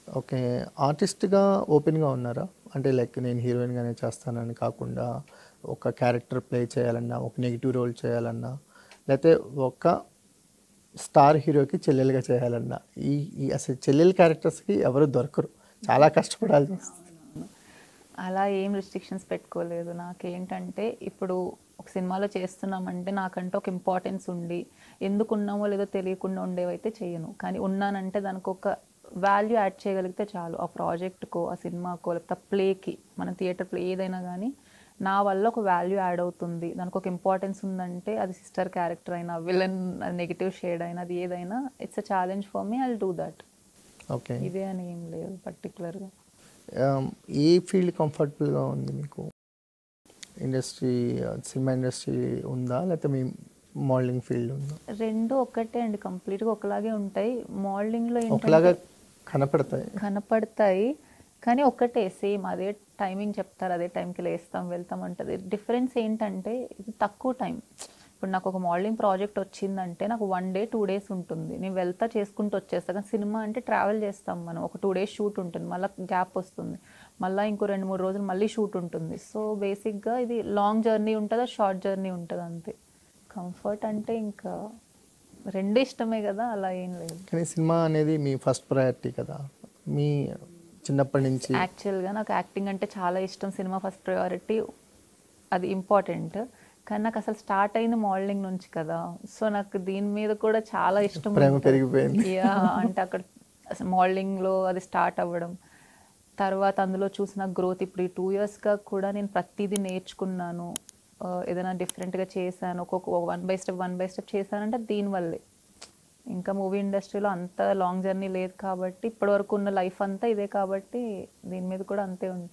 Okay. ఆర్టిస్ట్‌గా ఓపెన్‌గా ఉన్నారా? అంటే లైక్ నేను హీరోయిన్‌గానే చేస్తానని కాకుండా, ఒక క్యారెక్టర్ ప్లే చేయాలన్నా, ఒక నెగెటివ్ రోల్ చేయాలన్నా, లేతే ఒక స్టార్ హీరోకి చెల్లెలుగా చేయాలన్నా, ఈ ఈ అసలు చెల్లెలు క్యారెక్టర్స్‌కి ఎవరు దొరకరు. చాలా కష్టపడాల్సొస్తది. అవును. అలా ఏం రిస్ట్రిక్షన్స్ పెట్టుకోలేదు. నాకేంటంటే ఇప్పుడు ఒక సినిమాలో చేస్తున్నామంటే నాకంటూ ఒక ఇంపార్టెన్స్ ఉండి, ఎందుకున్నామో లేదో తెలియకుండా ఉండేవైతే చెయ్యను. కానీ ఉన్నానంటే దానికొక వాల్యూ యాడ్ చేయగలిగితే చాలు. ఆ ప్రాజెక్ట్‌కో, ఆ సినిమాకో, లేకపోతే ఆ ప్లేకి, మన థియేటర్ ప్లే ఏదైనా గానీ, నా వల్ల ఒక వాల్యూ యాడ్ అవుతుంది. దానికొక ఇంపార్టెన్స్ ఉందంటే అది సిస్టర్ క్యారెక్టర్ అయినా, విలన్ నెగెటివ్ షేడ్ అయినా, అది ఏదైనా it's a challenge for me. I will do that. Okay. ఇదే అని ఏం లేదు పర్టిక్యులర్‌గా. ఆహ్, ఏ ఫీల్డ్ కంఫర్టబుల్‌గా ఉంది మీకు? ఇండస్ట్రీ సినిమా ఇండస్ట్రీ ఉందా? లేతే మీ మోడలింగ్ ఫీల్డ్ ఉందా? 2 ఒక్కటే అండి. కంప్లీట్‌గా ఒకలాగే ఉంటాయి. మోడలింగ్‌లో ఒకలాగా ఏంటంటే కనపడతాయి. కనపడతాయి. కానీ ఒక్కటే సేమ్ అదే టైమింగ్ చెప్తారు. అదే టైంకి లేస్తాం, వెళ్తాం అంటది. డిఫరెన్స్ ఏంటంటే ఇది తక్కువ టైం. ఇప్పుడు నాకు ఒక మోడలింగ్ ప్రాజెక్ట్ వచ్చిందంటే నాకు 1 డే, 2 డేస్ ఉంటుంది. నేను వెళ్తా చేసుకుంటూ వచ్చేస్తా. కానీ సినిమా అంటే ట్రావెల్ చేస్తాం మనం. ఒక 2 డేస్ షూట్ ఉంటుంది. మళ్ళా గ్యాప్ వస్తుంది. మళ్ళా ఇంకో 2, 3 రోజులు మళ్ళీ షూట్ ఉంటుంది. సో, బేసిక్‌గా ఇది లాంగ్ జర్నీ ఉంటదా, షార్ట్ జర్నీ ఉంటదా అంతే. కంఫర్ట్ అంటే ఇంకా 2 ఇష్టమే గదా! అలా ఏం లేదు. కానీ సినిమా అనేది మీ ఫస్ట్ ప్రయారిటీ కదా! మీ చిన్నప్పటి నుంచి యాక్చువల్‌గా నాకు యాక్టింగ్ అంటే చాలా ఇష్టం. Cinema first priority. అది ఇంపార్టెంట్. కానీ నాకసలు స్టార్ట్ అయింది మోడలింగ్ నుంచి కదా! సో, నాకు దీని మీద కూడా చాలా ఇష్టం ప్రేమ ఉంటది. పెరిగిపోయింది. యాహ్! అంటే అక్కడ అసలు మోడలింగ్‌లో అది స్టార్ట్ అవ్వడం. తర్వాత అందులో చూసిన గ్రోత్ ఇప్పుడు ఈ 2 ఇయర్స్‌గా కూడా నేను ప్రతీదీ నేర్చుకున్నాను. ఏదైనా డిఫరెంట్‌గా చేశాను. ఒక్కొక్క వన్ బై స్టెప్ చేశానంటే దీనివల్లే. ఇంకా మూవీ ఇండస్ట్రీలో అంత లాంగ్ జర్నీ లేదు కాబట్టి, ఇప్పటివరకు ఉన్న లైఫ్ అంతా ఇదే కాబట్టి దీని మీద కూడా అంతే ఉంటది.